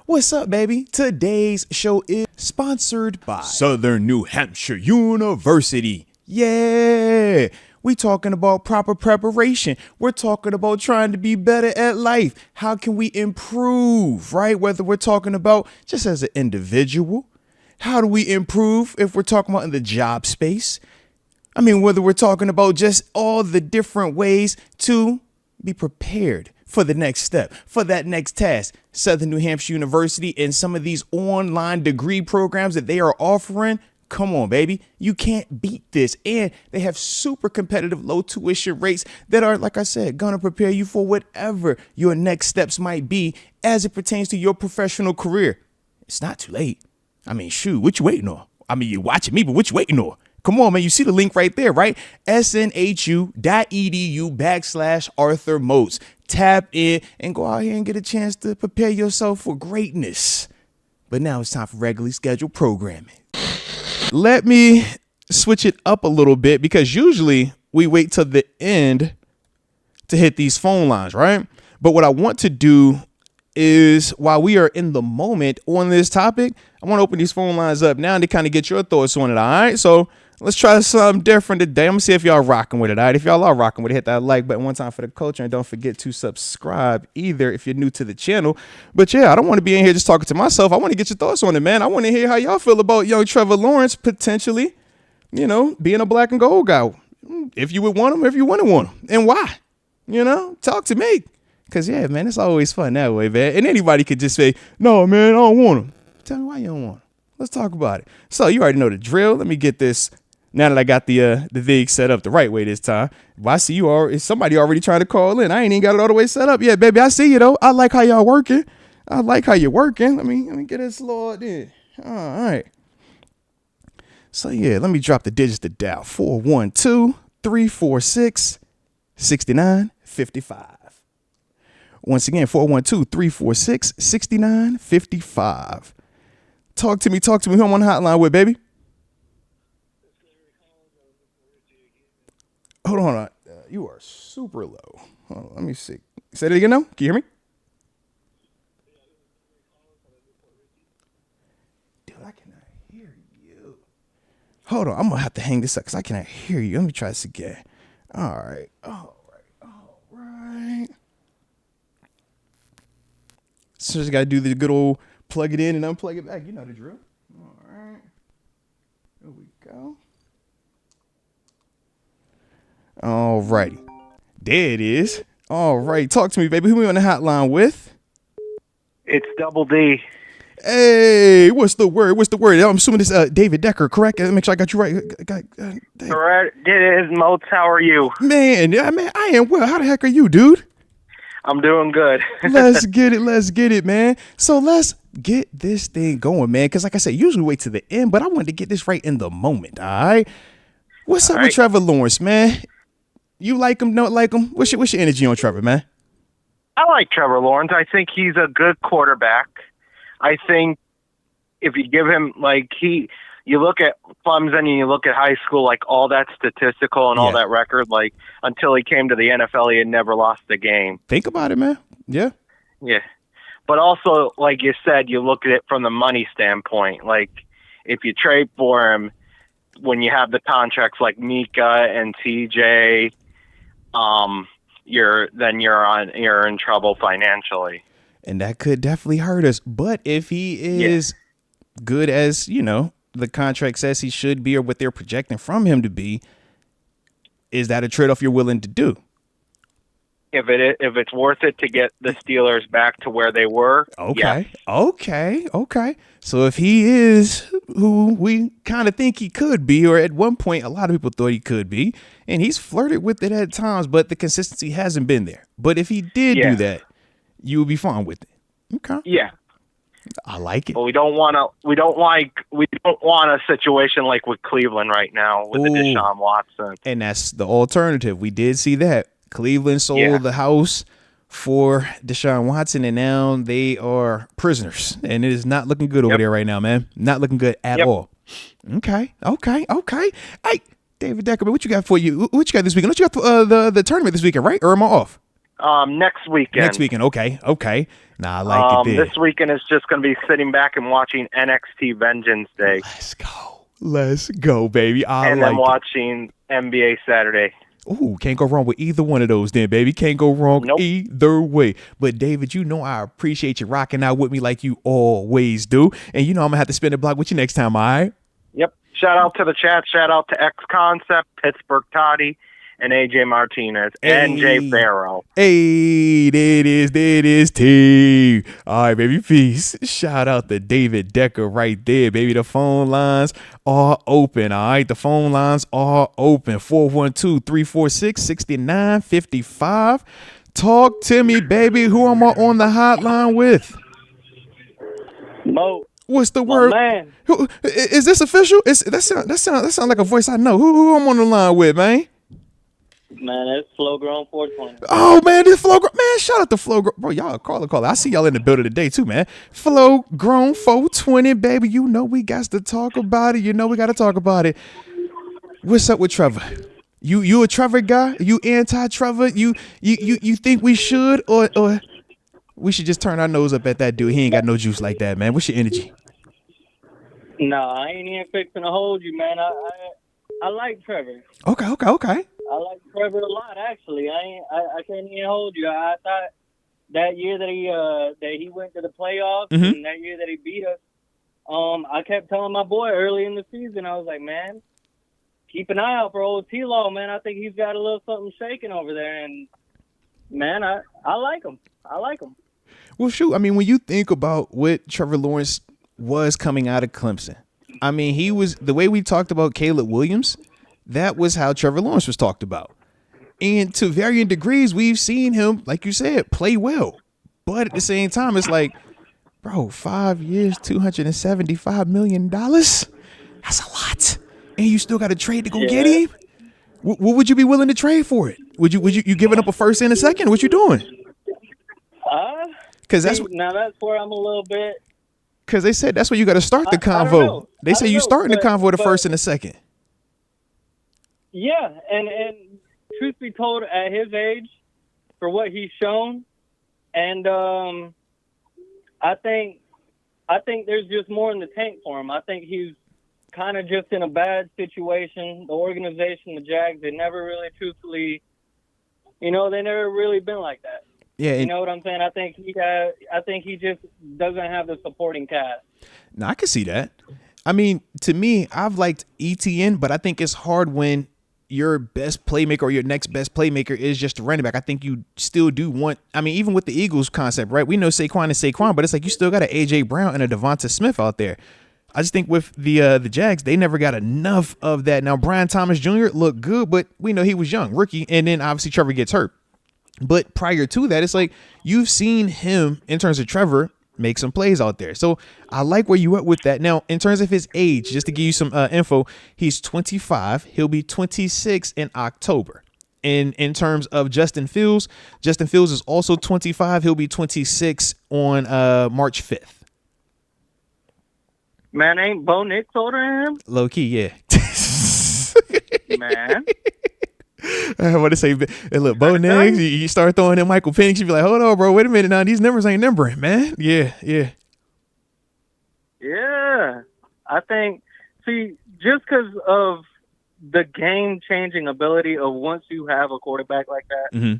What's up, baby? Today's show is sponsored by Southern New Hampshire University. Yeah, we talking about proper preparation. We're talking about trying to be better at life. How can we improve, right? Whether we're talking about just as an individual, how do we improve if we're talking about in the job space? I mean, whether we're talking about just all the different ways to be prepared for the next step, for that next task. Southern New Hampshire University and some of these online degree programs that they are offering. Come on, baby. You can't beat this. And they have super competitive low tuition rates that are, like I said, going to prepare you for whatever your next steps might be as it pertains to your professional career. It's not too late. I mean, shoot, what you waiting on? I mean, you're watching me, but what you waiting on? Come on, man. You see the link right there, right? snhu.edu/Arthur Moats. Tap in and go out here and get a chance to prepare yourself for greatness. But now it's time for regularly scheduled programming. Let me switch it up a little bit because usually we wait till the end to hit these phone lines, right? But what I want to do is while we are in the moment on this topic, I want to open these phone lines up now to kind of get your thoughts on it. All right. So let's try something different today. I'm gonna see if y'all rocking with it. All right. If y'all are rocking with it, hit that like button one time for the culture. And don't forget to subscribe either if you're new to the channel. But yeah, I don't want to be in here just talking to myself. I want to get your thoughts on it, man. I want to hear how y'all feel about young Trevor Lawrence potentially, being a black and gold guy. If you would want him, if you wouldn't want him, and why? Talk to me. Because, yeah, man, it's always fun that way, man. And anybody could just say, no, man, I don't want him. Tell me why you don't want him. Let's talk about it. So you already know the drill. Let me get this. Now that I got the VIG set up the right way this time. If I see you is somebody already trying to call in. I ain't even got it all the way set up yet, baby. I see you, though. I like how y'all working. I like how you're working. Let me get this logged in. All right. So, yeah, let me drop the digits to dial. 412-346-6955. Once again, 412-346-6955. Talk to me. Who I'm on the hotline with, baby? Hold on. You are super low. Hold on, let me see. Say that again now. Can you hear me? Dude, I cannot hear you. Hold on. I'm going to have to hang this up because I cannot hear you. Let me try this again. All right. So just got to do the good old plug it in and unplug it back. You know the drill. All right. Here we go. All righty. There it is. All right. Talk to me, baby. Who we on the hotline with? It's Double D. Hey, what's the word? I'm assuming this David Decker, correct? Make sure I got you right. Correct. It is Moats. How are you? Man, I am well. How the heck are you, dude? I'm doing good. Let's get it, man. So let's get this thing going, man. Because like I said, usually wait to the end, but I wanted to get this right in the moment, all right? What's up with Trevor Lawrence, man? You like him, don't like him? What's your energy on Trevor, man? I like Trevor Lawrence. I think he's a good quarterback. I think if you give him, you look at Clemson and you look at high school, all that statistical and all that record, until he came to the NFL, he had never lost a game. Think about it, man. Yeah. Yeah. But also, like you said, you look at it from the money standpoint. If you trade for him, when you have the contracts like Mika and TJ, you're in trouble financially. And that could definitely hurt us. But if he is good as, the contract says he should be or what they're projecting from him to be, is that a trade-off you're willing to do? If it's worth it to get the Steelers back to where they were, okay. So if he is who we kind of think he could be, or at one point a lot of people thought he could be, and he's flirted with it at times, but the consistency hasn't been there. But if he did do that, you would be fine with it. Okay. Yeah. I like it. But we don't want a situation like with Cleveland right now with the Deshaun Watson. And that's the alternative. We did see that. Cleveland sold the house for Deshaun Watson, and now they are prisoners. And it is not looking good over there right now, man. Not looking good at all. Okay. Hey, David Decker, what you got for you? What you got this weekend? What you got for the tournament this weekend, right? Or am I off? Next weekend. Next weekend. Okay. Nah, I like it there. This weekend is just going to be sitting back and watching NXT Vengeance Day. Let's go, baby. And then watching NBA Saturday. Ooh, can't go wrong with either one of those then, baby. Can't go wrong either way. But, David, you know I appreciate you rocking out with me like you always do. And you know I'm going to have to spin the block with you next time, all right? Yep. Shout out to the chat. Shout out to X Concept, Pittsburgh Toddy, and AJ Martinez, and Jay Farrow. Hey, there it is, T. All right, baby, peace. Shout out to David Decker right there, baby. The phone lines are open, all right? The phone lines are open. 412-346-6955. Talk to me, baby. Who am I on the hotline with? Moats. What's the word? Man. Is this official? That sound like a voice I know. Who I'm on the line with, man? Man, it's Flow Grown 420. Oh, man, this Flow Grown. Man, shout out to Flow Grown. Bro, y'all call. I see y'all in the building today, too, man. Flow Grown 420, baby. You know we got to talk about it. You know we got to talk about it. What's up with Trevor? You a Trevor guy? You anti-Trevor? You think we should or we should just turn our nose up at that dude? He ain't got no juice like that, man. What's your energy? No, I ain't even fixing to hold you, man. I like Trevor. Okay. I like Trevor a lot, actually. I can't even hold you. I thought that year that he went to the playoffs and that year that he beat us, I kept telling my boy early in the season, I was like, man, keep an eye out for old T-Law, man. I think he's got a little something shaking over there, and man, I like him. Well, shoot. I mean, when you think about what Trevor Lawrence was coming out of Clemson, I mean, he was the way we talked about Caleb Williams. That was how Trevor Lawrence was talked about. And to varying degrees, we've seen him, like you said, play well. But at the same time, it's like, bro, 5 years, $275 million. That's a lot. And you still got to trade to go get him. What would you be willing to trade for it? Would you giving up a first and a second? What you doing? Because that's where I'm a little bit. Because they said that's where you got to start the convo. They say you starting the convo the first and the second. Yeah, and truth be told, at his age, for what he's shown, and I think there's just more in the tank for him. I think he's kind of just in a bad situation. The organization, the Jags, they never really truthfully, they never really been like that. Yeah, you know what I'm saying? I think he just doesn't have the supporting cast. No, I can see that. I mean, to me, I've liked ETN, but I think it's hard when your best playmaker or your next best playmaker is just a running back. I think you still do want, I mean, even with the Eagles concept, right? We know Saquon is Saquon, but it's like you still got an A.J. Brown and a Devonta Smith out there. I just think with the Jags, they never got enough of that. Now, Brian Thomas Jr. looked good, but we know he was young, rookie, and then obviously Trevor gets hurt. But prior to that, it's like you've seen him, in terms of Trevor, make some plays out there. So I like where you at with that. Now, in terms of his age, just to give you some info, he's 25. He'll be 26 in October. And in terms of Justin Fields is also 25. He'll be 26 on March 5th. Man, ain't Bo Nix older than him? Low key, yeah. Man. I want to say, look, Bo Nix, you start throwing in Michael Penix, you be like, hold on, bro, wait a minute now. These numbers ain't numbering, man. Yeah. Yeah. I think, just because of the game-changing ability of once you have a quarterback like that,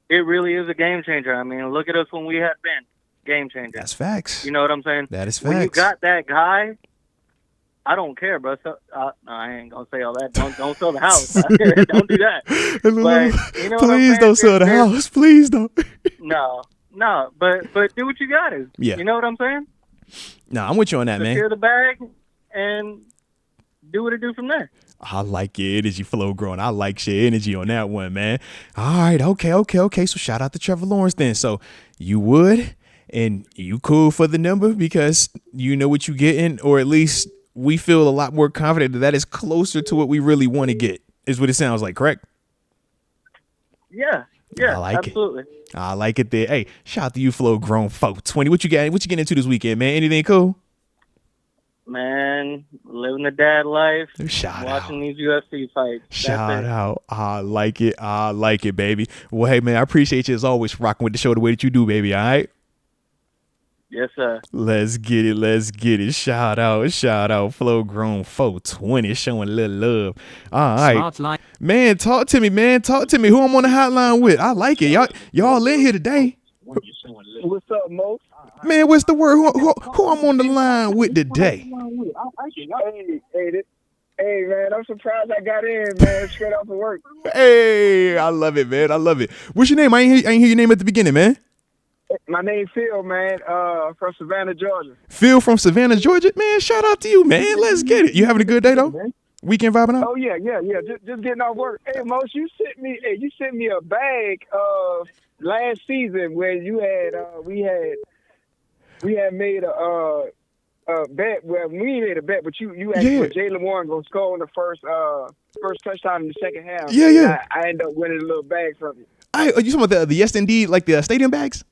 it really is a game changer. I mean, look at us when we had Ben. Game changer. That's facts. You know what I'm saying? That is facts. When you got that guy, I don't care, bro. So, no, I ain't gonna say all that. Don't sell the house. Don't do that. But, you know please don't sell the house. Please don't. No. But do what you got to. Yeah. You know what I'm saying? No, I'm with you on that, man. Secure the bag and do what it do from there. I like your energy, Flow Growing. I like your energy on that one, man. All right, okay. So shout out to Trevor Lawrence then. So you would, and you cool for the number because you know what you getting, or at least we feel a lot more confident that is closer to what we really want to get, is what it sounds like, correct? Yeah, I like absolutely. I like it there. Hey, shout out to you, Flow Grown 420. What you getting into this weekend, man? Anything cool? Man, living the dad life, Shout watching out. these UFC fights. Shout out. I like it. I like it, baby. Well, hey, man, I appreciate you as always for rocking with the show the way that you do, baby. All right? Yes, sir. Let's get it. Let's get it. Shout out. Shout out. Flow Grown 420 showing a little love. All right. Man, talk to me, man. Talk to me. Who I'm on the hotline with? I like it. Y'all in here today. What's up, Moats? Man, what's the word? Who I'm on the line with today? Hey, man, I'm surprised I got in, man, straight off of work. Hey, I love it, man. I love it. What's your name? I ain't hear your name at the beginning, man. My name's Phil, man, from Savannah, Georgia. Phil from Savannah, Georgia. Man, shout out to you, man. Let's get it. You having a good day, though? Weekend vibing out? Oh, yeah. Just getting off work. Hey, Moats, you sent me a bag last season where you had we had made a bet. Well, we made a bet, but you asked for Jalen Warren gonna score in the first touchdown in the second half. Yeah. I ended up winning a little bag from you. Are you talking about the Yes Indeed, like the stadium bags?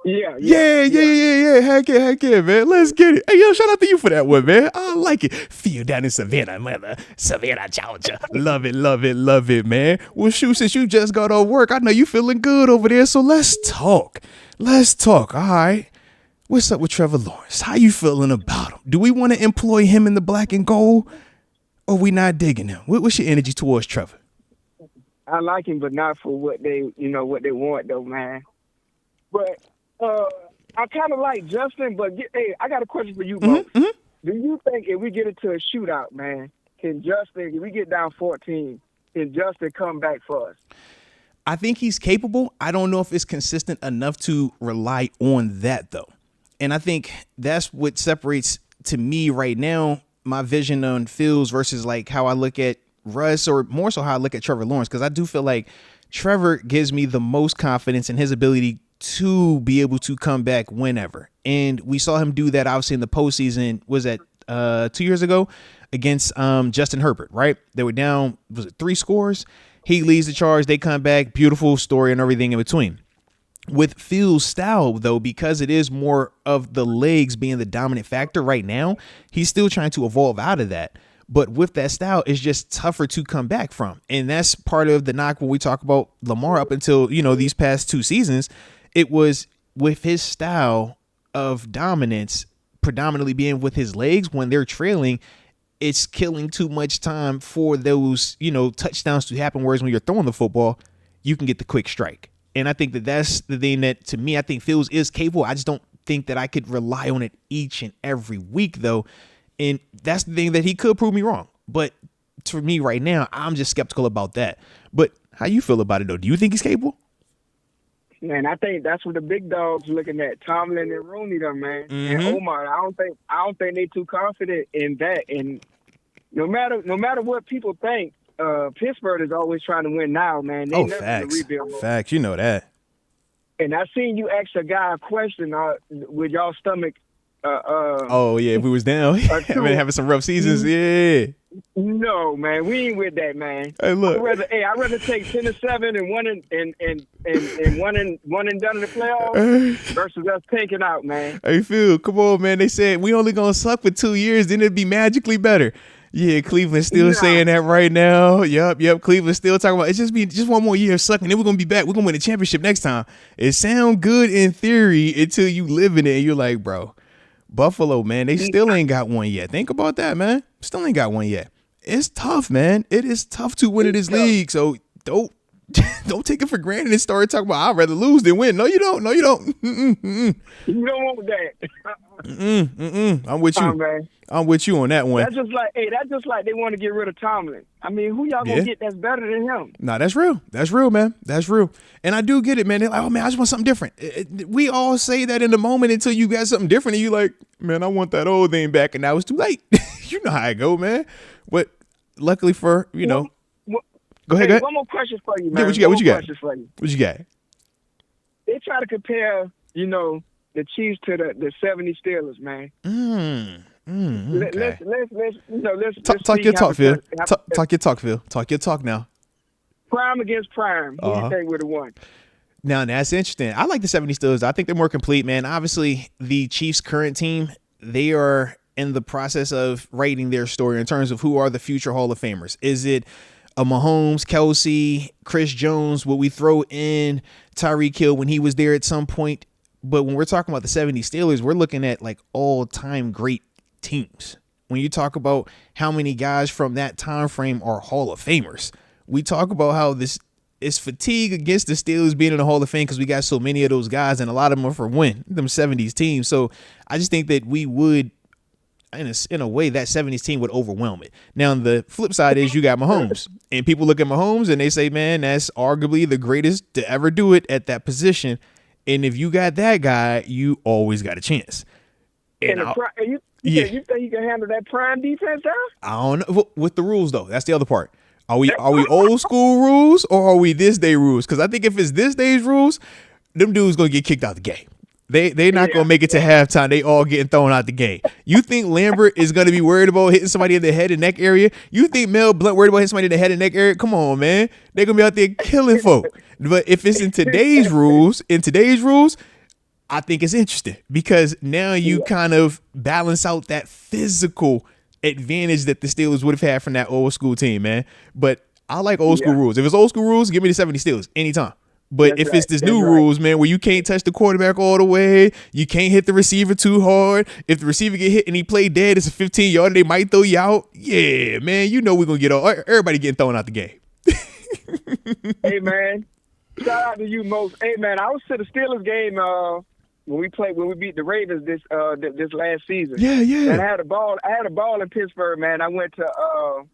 Yeah. Heck yeah, man. Let's get it. Hey, yo, shout out to you for that one, man. I like it. Feel down in Savannah, mother. Savannah, Georgia. Love it, man. Well, shoot, since you just got off work, I know you feeling good over there, so let's talk. All right. What's up with Trevor Lawrence? How you feeling about him? Do we want to employ him in the black and gold, or we not digging him? What's your energy towards Trevor? I like him, but not for what they want, though, man. But I kind of like Justin, but hey, I got a question for you, Bo. Do you think if we get into a shootout, man, can Justin, if we get down 14, can Justin come back for us? I think he's capable. I don't know if it's consistent enough to rely on that, though. And I think that's what separates, to me right now, my vision on Fields versus like how I look at Russ, or more so how I look at Trevor Lawrence, because I do feel like Trevor gives me the most confidence in his ability to be able to come back whenever. And we saw him do that obviously in the postseason. Was that 2 years ago against Justin Herbert, right? They were down, was it 3 scores? He leads the charge. They come back. Beautiful story and everything in between. With Fields' style, though, because it is more of the legs being the dominant factor right now, he's still trying to evolve out of that. But with that style, it's just tougher to come back from. And that's part of the knock when we talk about Lamar up until, these past 2 seasons. It was with his style of dominance predominantly being with his legs when they're trailing. It's killing too much time for those, touchdowns to happen. Whereas when you're throwing the football, you can get the quick strike. And I think that that's the thing that, to me, I think Fields is capable. I just don't think that I could rely on it each and every week, though. And that's the thing that he could prove me wrong. But for me right now, I'm just skeptical about that. But how you feel about it, though? Do you think he's capable? Man, I think that's what the big dogs looking at. Tomlin and Rooney, them, man. And Omar, I don't think they too confident in that. And no matter what people think, Pittsburgh is always trying to win now, man. They never facts. Rebuild mode. Facts, you know that. And I seen you ask a guy a question with y'all stomach. If we was down, I've been having some rough seasons. Yeah. No, man, we ain't with that, man. Hey, look. I'd rather take 10-7 and one and done in the playoffs versus us tanking out, man. Hey, Phil, come on, man. They said we only gonna suck for 2 years, then it'd be magically better. Yeah, Cleveland's still saying that right now. Yep. Cleveland's still talking about it's just one more year of sucking. Then we're gonna be back. We're gonna win the championship next time. It sounds good in theory until you live in it and you're like, bro, Buffalo, man, they still ain't got one yet. Think about that, man. Still ain't got one yet. It's tough, man. It is tough to win in this league. So don't take it for granted and start talking about I'd rather lose than win. No, you don't. You don't want that. I'm with you. Man. I'm with you on that one. That's just like they want to get rid of Tomlin. I mean, who y'all gonna get that's better than him? Nah, that's real. That's real, man. That's real. And I do get it, man. They're like, oh man, I just want something different. We all say that in the moment until you got something different, and you like, man, I want that old thing back, and now it's too late. You know how I go, man. But luckily for go ahead. One more question for you, man. Yeah, what you got? What you got? They try to compare, the Chiefs to the 70 Steelers, man. Okay. Let's talk your talk, Phil. Talk your talk, Phil. Talk your talk now. Prime against prime. Who do you think would have won? Now, that's interesting. I like the 70 Steelers. I think they're more complete, man. Obviously, the Chiefs' current team, they are in the process of writing their story in terms of who are the future Hall of Famers? Is it a Mahomes, Kelsey, Chris Jones? Will we throw in Tyreek Hill when he was there at some point? But when we're talking about the 70 Steelers, we're looking at like all-time great teams. When you talk about how many guys from that time frame are Hall of Famers, we talk about how this is fatigue against the Steelers being in the Hall of Fame because we got so many of those guys, and a lot of them are from them 70s teams. So I just think that we would, in a way, that 70s team would overwhelm it. Now, the flip side is you got Mahomes, and people look at Mahomes and they say, man, that's arguably the greatest to ever do it at that position. And if you got that guy, you always got a chance. And you think you can handle that prime defense, huh? I don't know. With the rules, though, that's the other part. Are we old school rules or are we this day rules? Because I think if it's this day's rules, them dudes gonna get kicked out the game. They not gonna make it to halftime. They all getting thrown out the game. You think Lambert is gonna be worried about hitting somebody in the head and neck area? You think Mel Blount worried about hitting somebody in the head and neck area? Come on, man. They're gonna be out there killing folk. But if it's in today's rules, I think it's interesting because now you kind of balance out that physical advantage that the Steelers would have had from that old school team, man. But I like old school rules. If it's old school rules, give me the 70 Steelers anytime. But if it's this new rules, man, where you can't touch the quarterback all the way, you can't hit the receiver too hard. If the receiver get hit and he play dead, it's a 15-yarder. They might throw you out. Yeah, man, you know we're gonna get everybody getting thrown out the game. Hey, man, shout out to you, Moats. Hey, man, I was to the Steelers game when we beat the Ravens this last season. Yeah. And I had a ball in Pittsburgh, man. I went to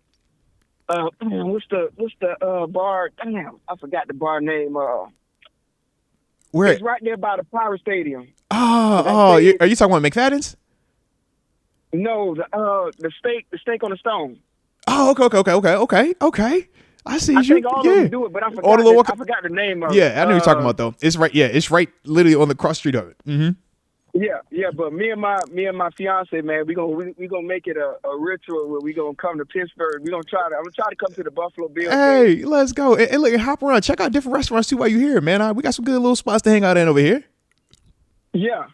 what's the bar? Damn, I forgot the bar name. Where? It's right there by the Power Stadium. Are you talking about McFadden's? No, the steak on the stone. Oh, okay. I see you. I think all of them do it, but I forgot the name of it. Yeah, I know what you're talking about though. It's right. Yeah, it's right, literally on the cross street of it. Mm-hmm. Yeah. But me and my fiance, man, we gonna make it a ritual where we gonna come to Pittsburgh. I'm gonna try to come to the Buffalo Bills. Hey, let's go. And look, hop around, check out different restaurants too while you're here, man. We got some good little spots to hang out in over here. Yeah.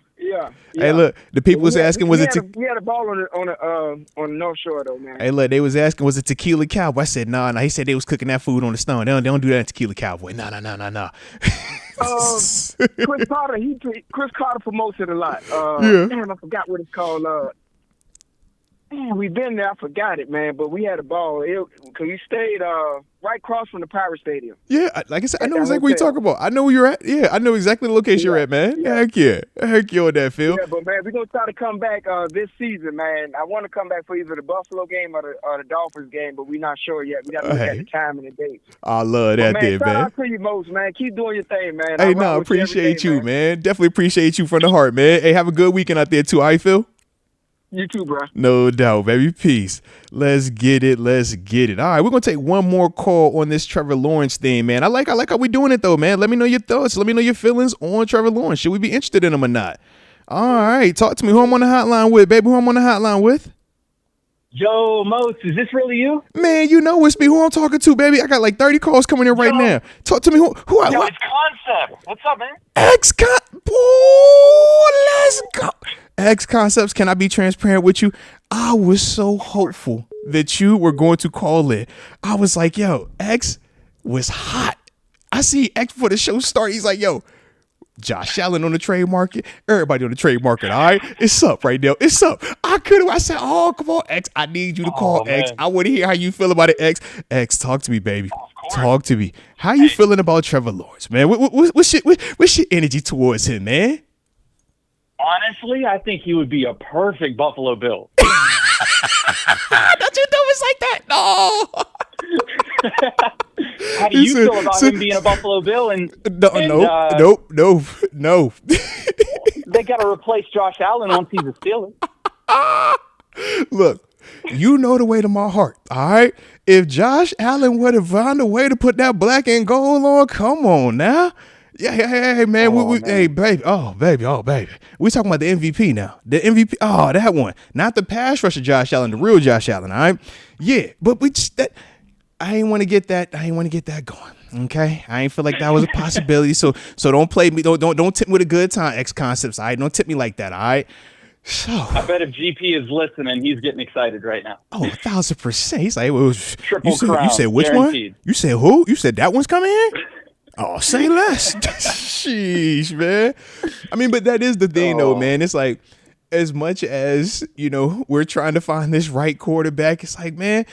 Hey, look, the people was asking, we had a ball on the North Shore though, man. Hey, look, they was asking, was it Tequila Cowboy? I said, nah. He said they was cooking that food on the stone. They don't do that in Tequila Cowboy. Nah. Chris Carter promotes it a lot. Damn, I forgot what it's called. Man, we've been there. I forgot it, man. But we had a ball because we stayed right across from the Power Stadium. Yeah, like I said, I know exactly what you're talking about. I know where you're at. Yeah, I know exactly the location you're at, man. Yeah. Heck yeah on that field. Yeah, but man, we're gonna try to come back this season, man. I want to come back for either the Buffalo game or the Dolphins game, but we're not sure yet. We got to look at the time and the date. I love that, man. Shout out to you, Moats, man. Keep doing your thing, man. Hey, no, appreciate you, man. Definitely appreciate you from the heart, man. Hey, have a good weekend out there too. How you feel? You too, bro. No doubt, baby. Peace. Let's get it. All right, we're going to take one more call on this Trevor Lawrence thing, man. I like how we doing it, though, man. Let me know your thoughts. Let me know your feelings on Trevor Lawrence. Should we be interested in him or not? All right, talk to me. Who I'm on the hotline with, baby? Who I'm on the hotline with? Yo, Moats, is this really you? Man, you know it's me. Who I'm talking to, baby? I got like 30 calls coming in right now. Talk to me. Who Yo, it's Concept. What's up, man? Let's go. X Concepts, can I be transparent with you? I was so hopeful that you were going to call it. I was like, yo, X was hot. I see X before the show started. He's like, yo, Josh Allen on the trade market. Everybody on the trade market, all right? It's up right now. It's up. I said, oh, come on, X. I need you to call X. I want to hear how you feel about it, X. X, talk to me, baby. Talk to me. How you feeling about Trevor Lawrence, man? What's your energy towards him, man? Honestly, I think he would be a perfect Buffalo Bill. Don't you do us like that? No. How do you feel about him being a Buffalo Bill? Nope. They got to replace Josh Allen once he's a Steeler. Look, you know the way to my heart, all right? If Josh Allen would have found a way to put that black and gold on, come on now. Yeah, hey, man. Hey, baby. Oh, baby. We talking about the MVP now. The MVP. Oh, that one. Not the pass rusher Josh Allen, the real Josh Allen, all right? Yeah, but I ain't want to get that going, okay? I ain't feel like that was a possibility, so don't play me. Don't tip me with a good time, X Concepts, all right? Don't tip me like that, all right? So I bet if GP is listening, he's getting excited right now. oh, 1,000%. He's like, well, Triple crown, you said which guaranteed. one? You said who? You said that one's coming in? Oh, say less. Sheesh, man. I mean, but that is the thing, though, man. It's like, as much as, we're trying to find this right quarterback, it's like, man,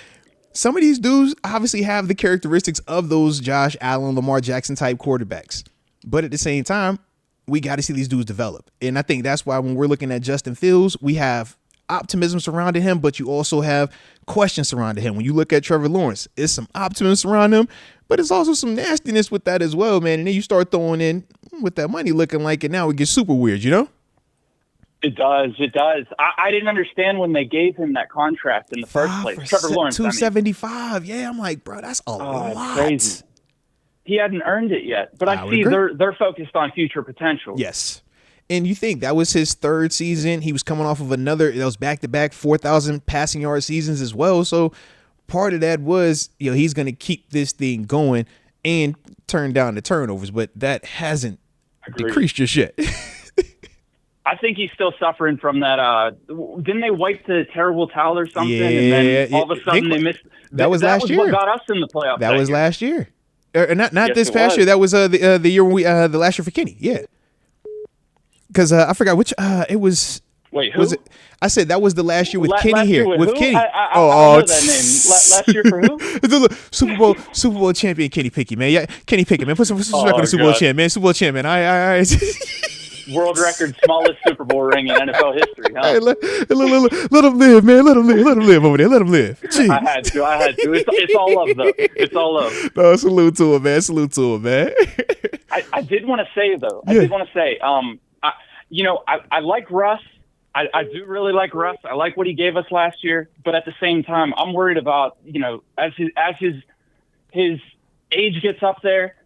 some of these dudes obviously have the characteristics of those Josh Allen, Lamar Jackson type quarterbacks. But at the same time, we got to see these dudes develop. And I think that's why when we're looking at Justin Fields, we have optimism surrounding him, but you also have questions surrounding him. When you look at Trevor Lawrence, it's some optimism surrounding him, but it's also some nastiness with that as well, man. And then you start throwing in with that money looking like it now, it gets super weird, It does. I didn't understand when they gave him that contract in the first place. Trevor Lawrence, $275. Yeah, I'm like, bro, that's a lot. It's crazy. He hadn't earned it yet, but I see they're focused on future potential. Yes. And you think that was his third season. He was coming off of another, that was back-to-back 4,000 passing yard seasons as well. So part of that was, he's going to keep this thing going and turn down the turnovers, but that hasn't decreased just yet. I think he's still suffering from that. Didn't they wipe the terrible towel or something? Yeah, and then all of a sudden they missed. That was last year. What got us in the playoffs. That was last year. Not yes, this past year. That was the year when the last year for Kenny. Yeah. Because I forgot which it was. Wait, who? Was it? I said that was the last year with Kenny here. With Kenny. I know that name. Last year for who? Super Bowl champion Kenny Pickett, man. Yeah, Kenny Pickett, man. Put some respect on the Super Bowl champ, man. Super Bowl champ, man. I World record, smallest Super Bowl ring in NFL history. Huh? Hey, let him live, man. Let him live over there. Let him live. Jeez. I had to. It's all love, though. It's all love. No, salute to him, man. I did want to say, though. I like Russ. I do really like Russ. I like what he gave us last year. But at the same time, I'm worried about, as his age gets up there,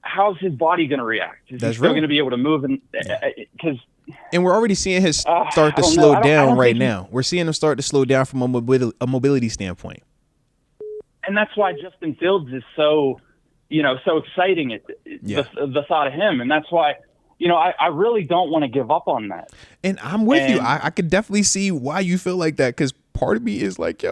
how's his body going to react? Is he still going to be able to move? And we're already seeing his start to slow down right now. We're seeing him start to slow down from a mobility standpoint. And that's why Justin Fields is so exciting. The thought of him. And that's why, I really don't want to give up on that. And I'm with you. I could definitely see why you feel like that. Because part of me is like,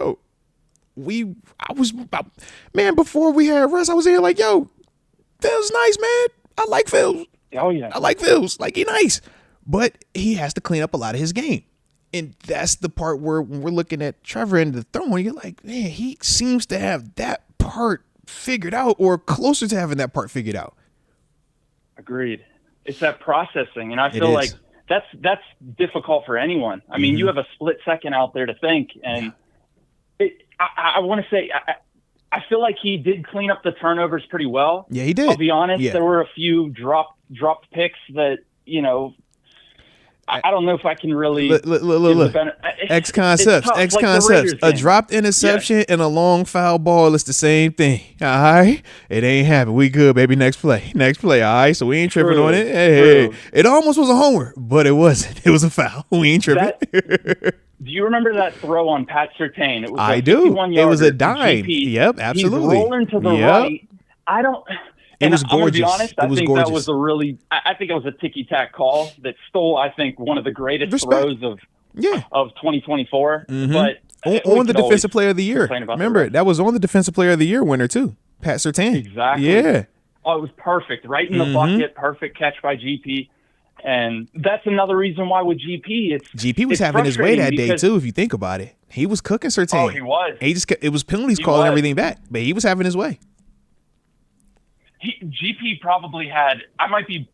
before we had Russ, I was here like, Phil's nice, man. I like Phil. Oh, yeah. I like Phil's. Like, he's nice. But he has to clean up a lot of his game. And that's the part where when we're looking at Trevor and the throwing, you're like, man, he seems to have that part figured out or closer to having that part figured out. Agreed. It's that processing. And I feel like that's difficult for anyone. I mean, you have a split second out there to think. And I want to say, I feel like he did clean up the turnovers pretty well. Yeah, he did. I'll be honest. Yeah. There were a few dropped picks that, I don't know if I can really look. X concepts. A dropped interception and a long foul ball is the same thing. All right, it ain't happened. We good, baby. Next play. All right, so we ain't tripping on it. Hey, it almost was a homer, but it wasn't. It was a foul. We ain't tripping. Do you remember that throw on Pat Surtain? It was I do. It was a dime. Yep, absolutely. He's rolling to the right. I don't. It was gorgeous. I'm gonna be honest, I think that was I think it was a ticky-tack call that stole, I think, one of the greatest throws of 2024. But on the Defensive Player of the Year. Remember, that was on the Defensive Player of the Year winner, too. Pat Surtain. Exactly. Yeah. Oh, it was perfect. Right in the bucket. Perfect catch by GP. And that's another reason why with GP, GP was having his way that day, too, if you think about it. He was cooking Surtain. Oh, he was. It was penalties calling everything back, but he was having his way. GP probably had. I might be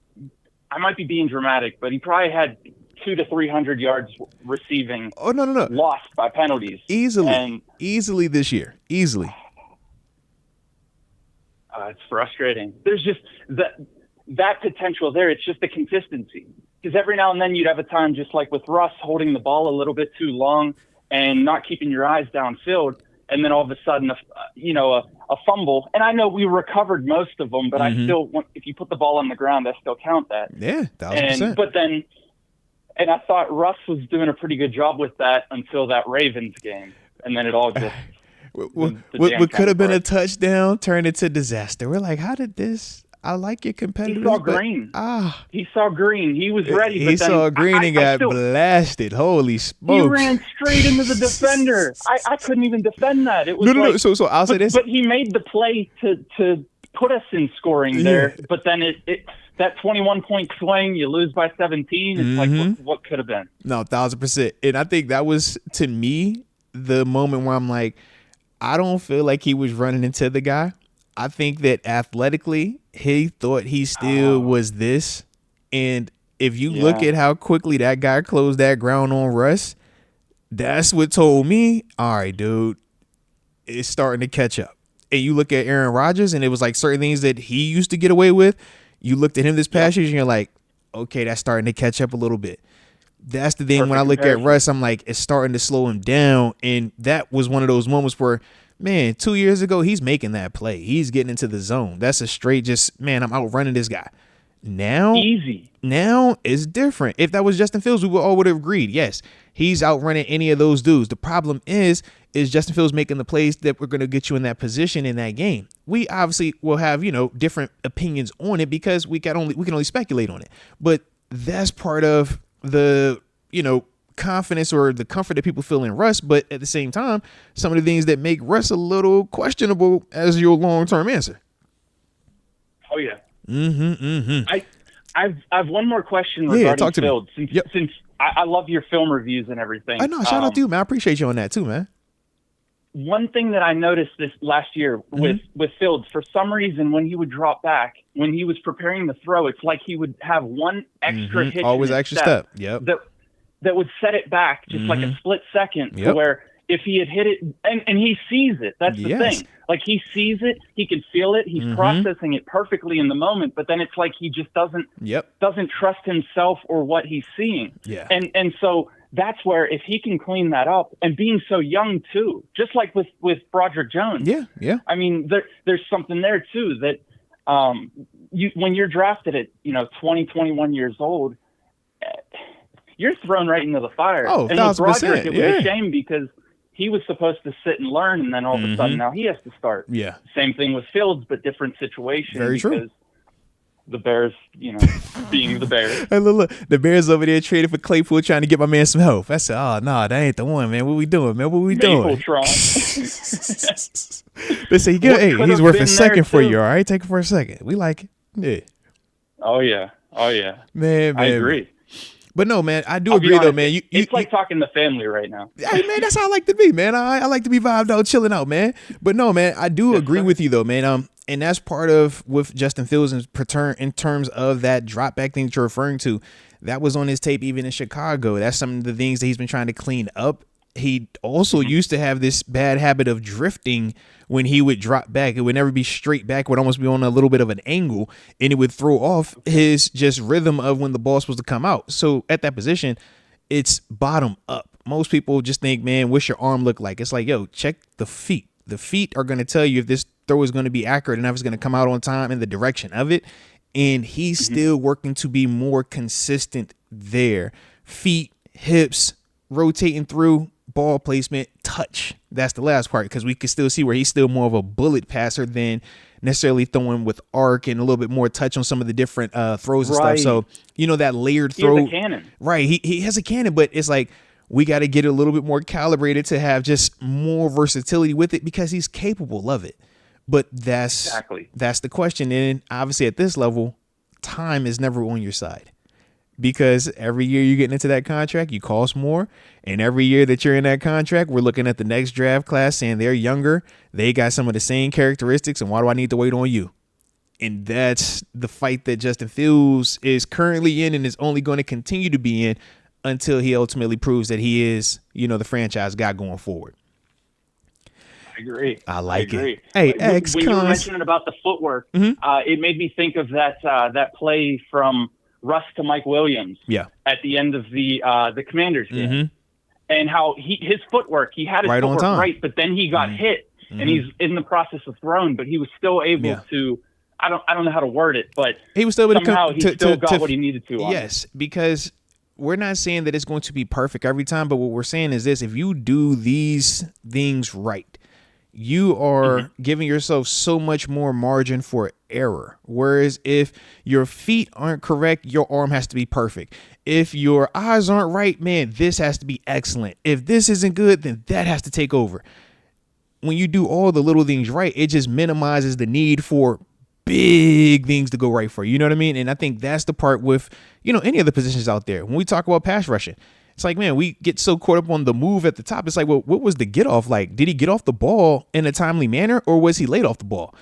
being dramatic, but he probably had 200 to 300 yards receiving. Oh no! Lost by penalties easily this year. Easily. It's frustrating. There's just that potential there. It's just the consistency. Because every now and then you'd have a time, just like with Russ, holding the ball a little bit too long and not keeping your eyes downfield, and then all of a sudden, a fumble. And I know we recovered most of them, but I still want, if you put the ball on the ground, I still count that. Yeah, 1,000%. But then, and I thought Russ was doing a pretty good job with that until that Ravens game, and then it all just. What could have been a touchdown turned into disaster. We're like, how did this? I like your competitors. He saw green. He saw green. He was ready. He saw green and got blasted. Holy smokes! He ran straight into the defender. I couldn't even defend that. It was no. So I'll say this. But he made the play to put us in scoring there. But then that 21-point swing, you lose by 17. It's like what could have been. No, 1,000%. And I think that was, to me, the moment where I'm like, I don't feel like he was running into the guy. I think that athletically, he thought he still was this. And if you look at how quickly that guy closed that ground on Russ, that's what told me, all right, dude, it's starting to catch up. And you look at Aaron Rodgers, and it was like certain things that he used to get away with. You looked at him this past year, and you're like, okay, that's starting to catch up a little bit. That's the thing. When I look at Russ, I'm like, it's starting to slow him down. And that was one of those moments where, man, 2 years ago, he's making that play. He's getting into the zone. That's a straight just, man, I'm outrunning this guy. Now, easy. Now it's different. If that was Justin Fields, we all would have agreed. Yes, he's outrunning any of those dudes. The problem is Justin Fields making the plays that we're going to get you in that position in that game. We obviously will have, different opinions on it because we can only speculate on it. But that's part of the, confidence or the comfort that people feel in Russ. But at the same time, some of the things that make Russ a little questionable as your long-term answer. Oh yeah. Mm-hmm. I've one more question regarding talk to Fields. me. Since I love your film reviews and everything. I know. Shout out to you, man. I appreciate you on that too, man. One thing that I noticed this last year with Fields, for some reason, when he would drop back, when he was preparing the throw, it's like he would have one extra hitch. Always extra step. Yep. That would set it back just like a split second to where if he had hit it, and he sees it. That's the thing. Like, he sees it, he can feel it, he's processing it perfectly in the moment, but then it's like he just doesn't trust himself or what he's seeing. Yeah. And so that's where, if he can clean that up, and being so young too, just like with Broderick Jones. Yeah. I mean, there's something there too that when you're drafted at 20, 21 years old, you're thrown right into the fire. Oh, and with Broderick, it was yeah. a shame because he was supposed to sit and learn, and then all of a sudden now he has to start. Yeah. Same thing with Fields, but different situation. Very true. Because the Bears, being the Bears. Hey, look, the Bears over there traded for Claypool trying to get my man some help. I said, oh, no, that ain't the one, man. What we doing, man? What we doing? They say, hey, he's worth a second for you, all right? Take it for a second. We like it. Yeah. Oh, yeah. Man. I agree. But no, man, I do agree, though, man. It's like talking to family right now. Hey, man, that's how I like to be, man. I like to be vibed out, chilling out, man. But no, man, I do agree with you, though, man. And that's part of with Justin Fields in terms of that drop back thing that you're referring to. That was on his tape even in Chicago. That's some of the things that he's been trying to clean up. He also used to have this bad habit of drifting when he would drop back. It would never be straight back. It would almost be on a little bit of an angle, and it would throw off his just rhythm of when the ball was supposed to come out. So at that position, it's bottom up. Most people just think, man, what's your arm look like? It's like, yo, check the feet. The feet are going to tell you if this throw is going to be accurate enough, it's going to come out on time in the direction of it. And he's still working to be more consistent there. Feet, hips, rotating through, ball placement, touch. That's the last part, because we can still see where he's still more of a bullet passer than necessarily throwing with arc and a little bit more touch on some of the different throws and stuff. So, that layered throw. He has a cannon. Right. He has a cannon, but it's like we got to get a little bit more calibrated to have just more versatility with it, because he's capable of it. But that's the question. And obviously at this level, time is never on your side. Because every year you're getting into that contract, you cost more. And every year that you're in that contract, we're looking at the next draft class saying they're younger. They got some of the same characteristics. And why do I need to wait on you? And that's the fight that Justin Fields is currently in and is only going to continue to be in until he ultimately proves that he is, the franchise guy going forward. I agree. I like it. Hey, when you were mentioning about the footwork, it made me think of that play from Russ to Mike Williams at the end of the Commanders game, and how his footwork, he had his footwork right, but then he got hit, and he's in the process of throwing, but he was still able to. I don't know how to word it, but he was still able somehow he still got what he needed to. Yes, because we're not saying that it's going to be perfect every time, but what we're saying is this: if you do these things right, you are giving yourself so much more margin for error. Whereas if your feet aren't correct, your arm has to be perfect. If your eyes aren't right, man, this has to be excellent. If this isn't good, then that has to take over. When you do all the little things right, it just minimizes the need for big things to go right for you. You know what I mean? And I think that's the part with, any of the positions out there. When we talk about pass rushing, it's like, man, we get so caught up on the move at the top. It's like, well, what was the get off like? Did he get off the ball in a timely manner, or was he late off the ball?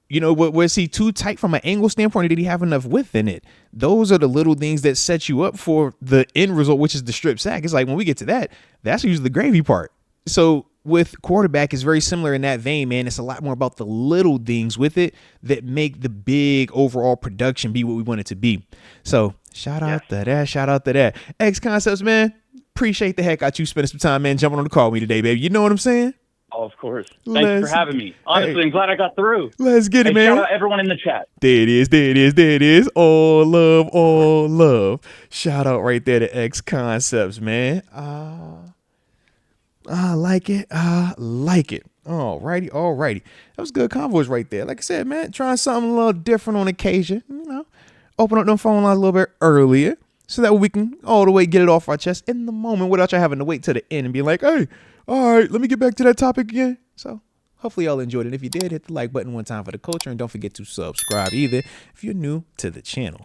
Was he too tight from an angle standpoint, or did he have enough width in it? Those are the little things that set you up for the end result, which is the strip sack. It's like when we get to that, that's usually the gravy part. So with quarterback, it's very similar in that vein, man. It's a lot more about the little things with it that make the big overall production be what we want it to be. So shout out to that. Shout out to that. X Concepts, man. Appreciate the heck out you spending some time, man, jumping on the call with me today, baby. You know what I'm saying? Oh, of course. Thanks for having me. Honestly, I'm glad I got through. Let's get it, man. Shout out everyone in the chat. There it is. All love, all love. Shout out right there to X Concepts, man. I like it. Alrighty. That was good convoys right there. Like I said, man, trying something a little different on occasion. Open up them phone lines a little bit earlier so that we can all the way get it off our chest in the moment without you having to wait to the end and be like, hey, all right, let me get back to that topic again. So hopefully y'all enjoyed it. If you did, hit the like button one time for the culture, and don't forget to subscribe either if you're new to the channel.